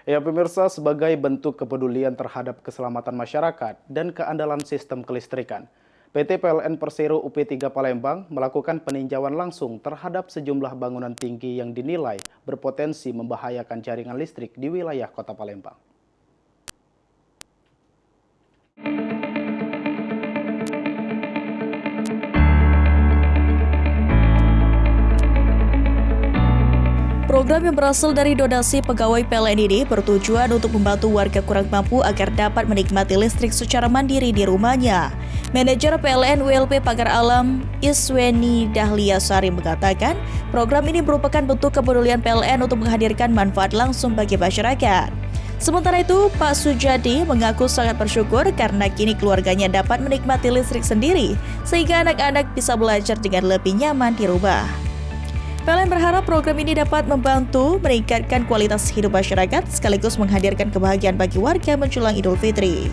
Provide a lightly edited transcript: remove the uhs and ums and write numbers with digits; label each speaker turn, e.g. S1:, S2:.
S1: Ya pemirsa, sebagai bentuk kepedulian terhadap keselamatan masyarakat dan keandalan sistem kelistrikan, PT PLN Persero UP3 Palembang melakukan peninjauan langsung terhadap sejumlah bangunan tinggi yang dinilai berpotensi membahayakan jaringan listrik di wilayah Kota Palembang.
S2: Program yang berasal dari donasi pegawai PLN ini bertujuan untuk membantu warga kurang mampu agar dapat menikmati listrik secara mandiri di rumahnya. Manajer PLN WLP Pagar Alam, Isweni Dahlia Sari mengatakan, program ini merupakan bentuk kepedulian PLN untuk menghadirkan manfaat langsung bagi masyarakat. Sementara itu, Pak Sujadi mengaku sangat bersyukur karena kini keluarganya dapat menikmati listrik sendiri, sehingga anak-anak bisa belajar dengan lebih nyaman di rumah. PLN berharap program ini dapat membantu meningkatkan kualitas hidup masyarakat sekaligus menghadirkan kebahagiaan bagi warga menjelang Idul Fitri.